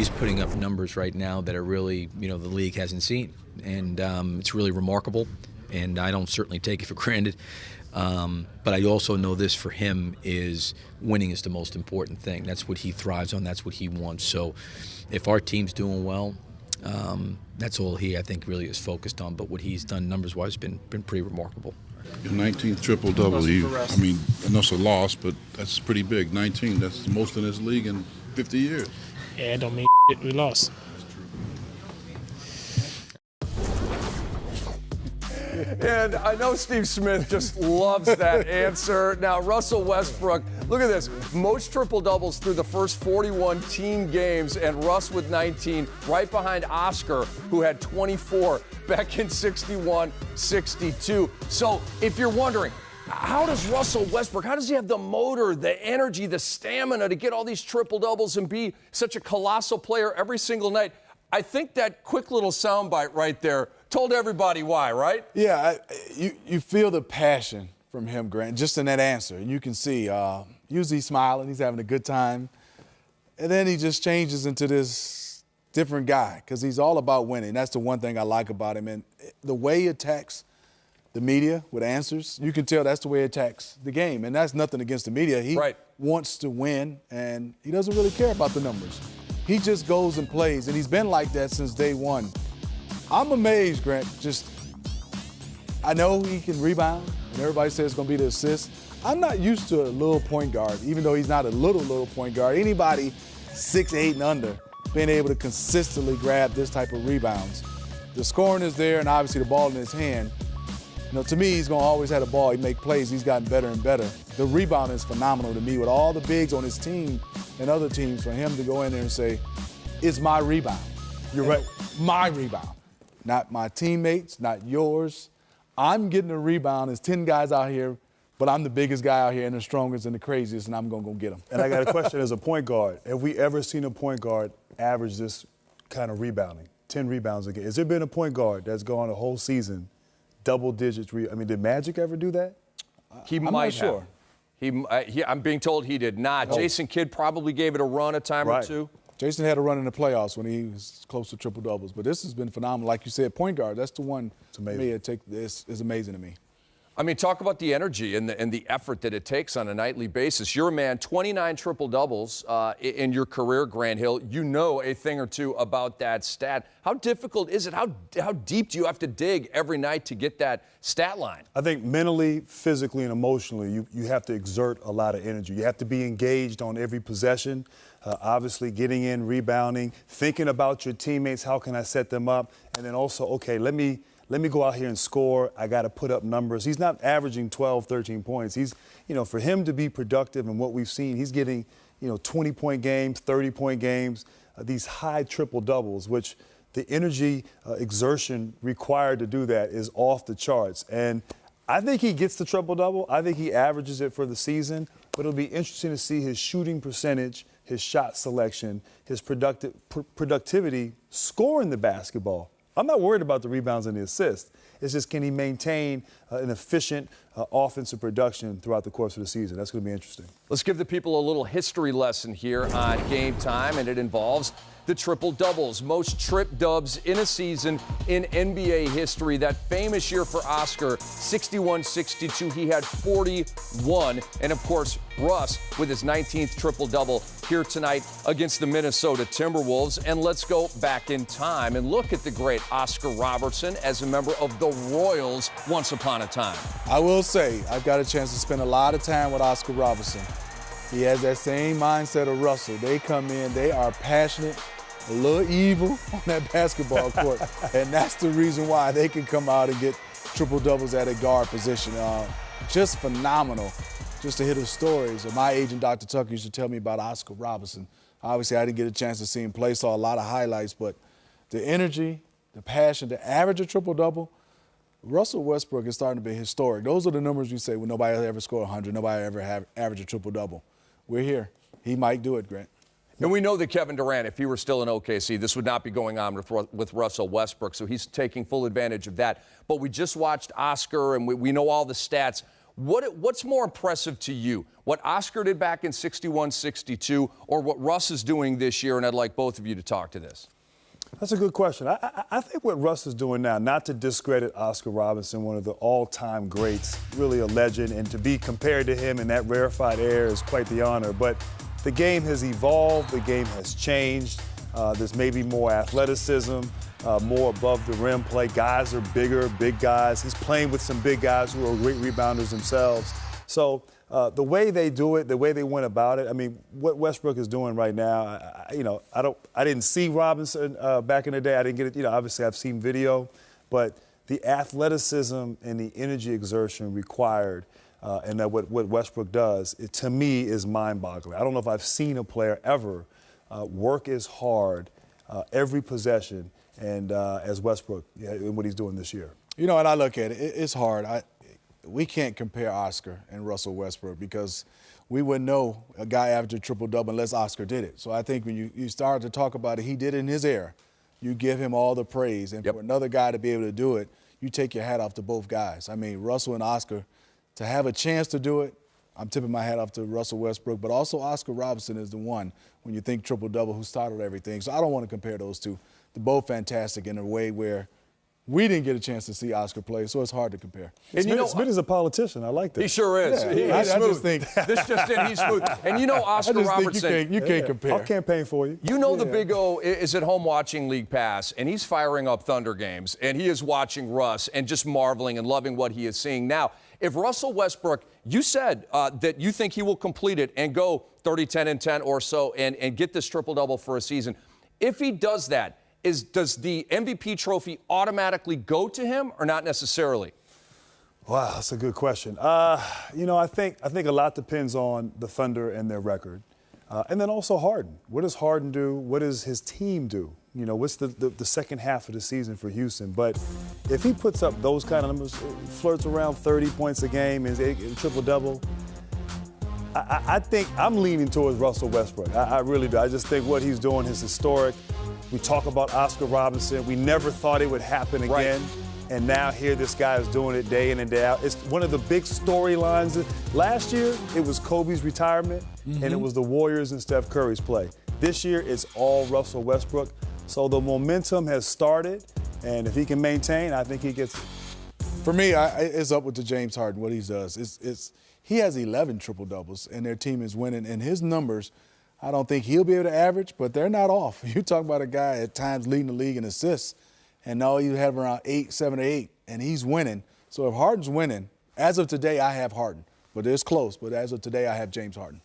he's putting up numbers right now that are really, the league hasn't seen. And it's really remarkable, and I don't certainly take it for granted. But I also know this for him is winning is the most important thing. That's what he thrives on. That's what he wants. So if our team's doing well, that's all I think, really is focused on. But what he's done numbers-wise has been pretty remarkable. Your 19th triple-double. I know it's a loss, but that's pretty big. 19, that's the most in this league in 50 years. Yeah, it don't mean shit. We lost. And I know Steve Smith just loves that answer. Now, Russell Westbrook, look at this. Most triple-doubles through the first 41 team games, and Russ with 19, right behind Oscar, who had 24 back in 61-62. So if you're wondering, how does Russell Westbrook, how does he have the motor, the energy, the stamina to get all these triple-doubles and be such a colossal player every single night? I think that quick little soundbite right there told everybody why, right? Yeah, you feel the passion from him, Grant, just in that answer. And you can see, usually he's smiling, he's having a good time. And then he just changes into this different guy because he's all about winning. That's the one thing I like about him. And the way he attacks the media with answers, you can tell that's the way he attacks the game. And that's nothing against the media. He wants to win, and he doesn't really care about the numbers. He just goes and plays, and he's been like that since day one. I'm amazed, Grant. I know he can rebound, and everybody says it's going to be the assist. I'm not used to a little point guard, even though he's not a little point guard. Anybody 6'8" and under being able to consistently grab this type of rebounds. The scoring is there, and obviously the ball in his hand. To me, he's going to always have the ball. He make plays. He's gotten better and better. The rebound is phenomenal to me. With all the bigs on his team and other teams, for him to go in there and say, it's my rebound. You're right. My rebound. Not my teammates, not yours. I'm getting a rebound. There's 10 guys out here, but I'm the biggest guy out here and the strongest and the craziest, and I'm going to go get them. And I got a question as a point guard. Have we ever seen a point guard average this kind of rebounding, 10 rebounds a game? Has there been a point guard that's gone a whole season double digits? Did Magic ever do that? I'm not sure. I'm being told he did not. No. Jason Kidd probably gave it a run a time or two. Jason had a run in the playoffs when he was close to triple-doubles. But this has been phenomenal. Like you said, point guard, that's the one. It's amazing. It's amazing to me. I mean, talk about the energy and the effort that it takes on a nightly basis. You're a man, 29 triple-doubles in your career, Grant Hill. You know a thing or two about that stat. How difficult is it? How deep do you have to dig every night to get that stat line? I think mentally, physically, and emotionally, you have to exert a lot of energy. You have to be engaged on every possession, obviously getting in, rebounding, thinking about your teammates, how can I set them up, and then also, okay, let me go out here and score. I got to put up numbers. He's not averaging 12, 13 points. He's, for him to be productive and what we've seen, he's getting, 20-point games, 30-point games, these high triple-doubles, which the energy exertion required to do that is off the charts. And I think he gets the triple-double. I think he averages it for the season. But it'll be interesting to see his shooting percentage, his shot selection, his productivity scoring the basketball. I'm not worried about the rebounds and the assists. It's just, can he maintain an efficient offensive production throughout the course of the season? That's going to be interesting. Let's give the people a little history lesson here on Game Time, and it involves the triple-doubles. Most trip-dubs in a season in NBA history. That famous year for Oscar, 61-62, he had 41. And, of course, Russ with his 19th triple-double here tonight against the Minnesota Timberwolves. And let's go back in time and look at the great Oscar Robertson as a member of the Royals once upon a time. I will say, I've got a chance to spend a lot of time with Oscar Robertson. He has that same mindset of Russell. They come in, they are passionate, a little evil on that basketball court. And that's the reason why they can come out and get triple-doubles at a guard position. Just phenomenal. Just to hear the stories. My agent, Dr. Tucker, used to tell me about Oscar Robertson. Obviously, I didn't get a chance to see him play, saw a lot of highlights, but the energy, the passion, the average of triple-double, Russell Westbrook is starting to be historic. Those are the numbers you say when nobody ever scored 100, nobody ever have average a triple-double. We're here. He might do it, Grant. And we know that Kevin Durant, if he were still in OKC, this would not be going on with Russell Westbrook, so he's taking full advantage of that. But we just watched Oscar, and we know all the stats. What's more impressive to you? What Oscar did back in 61, 62, or what Russ is doing this year? And I'd like both of you to talk to this. That's a good question. I think what Russ is doing now, not to discredit Oscar Robertson, one of the all-time greats, really a legend, and to be compared to him in that rarefied air is quite the honor. But the game has evolved. The game has changed. There's maybe more athleticism, more above-the-rim play. Guys are bigger, big guys. He's playing with some big guys who are great rebounders themselves. So the way they do it, the way they went about it, I mean, what Westbrook is doing right now, I didn't see Robinson back in the day. I didn't get it. Obviously I've seen video, but the athleticism and the energy exertion required, and that what Westbrook does, to me, is mind-boggling. I don't know if I've seen a player ever work as hard every possession and as Westbrook, and what he's doing this year. And I look at it, it's hard. We can't compare Oscar and Russell Westbrook because we wouldn't know a guy averaged a triple-double unless Oscar did it. So I think when you start to talk about it, he did it in his era. You give him all the praise. And for another guy to be able to do it, you take your hat off to both guys. I mean, Russell and Oscar, to have a chance to do it, I'm tipping my hat off to Russell Westbrook, but also Oscar Robertson is the one, when you think triple-double, who started everything. So I don't want to compare those two. They're both fantastic in a way where we didn't get a chance to see Oscar play, so it's hard to compare. And Smith is a politician. I like that. He sure is. Yeah, He's I smooth. just think This just in, he's smooth. And Oscar Robertson. You can't compare. I'll campaign for you. The Big O is at home watching League Pass, and he's firing up Thunder games, and he is watching Russ and just marveling and loving what he is seeing. Now, if Russell Westbrook, you said that you think he will complete it and go 30, 10, and 10 or so and get this triple-double for a season. If he does that, does the MVP trophy automatically go to him or not necessarily? Wow, that's a good question. I think a lot depends on the Thunder and their record. And then also Harden. What does Harden do? What does his team do? What's the second half of the season for Houston? But if he puts up those kind of numbers, flirts around 30 points a game, is a triple-double, I think I'm leaning towards Russell Westbrook. I really do. I just think what he's doing is historic. We talk about Oscar Robertson. We never thought it would happen again. Right. And now here this guy is doing it day in and day out. It's one of the big storylines. Last year, it was Kobe's retirement, and it was the Warriors and Steph Curry's play. This year, it's all Russell Westbrook. So the momentum has started, and if he can maintain, I think he gets it. For me, it's up with the James Harden, what he does. He has 11 triple-doubles, and their team is winning. And his numbers, I don't think he'll be able to average, but they're not off. You talk about a guy at times leading the league in assists, and now you have around 7 or 8, and he's winning. So if Harden's winning, as of today, I have Harden. But it's close. But as of today, I have James Harden.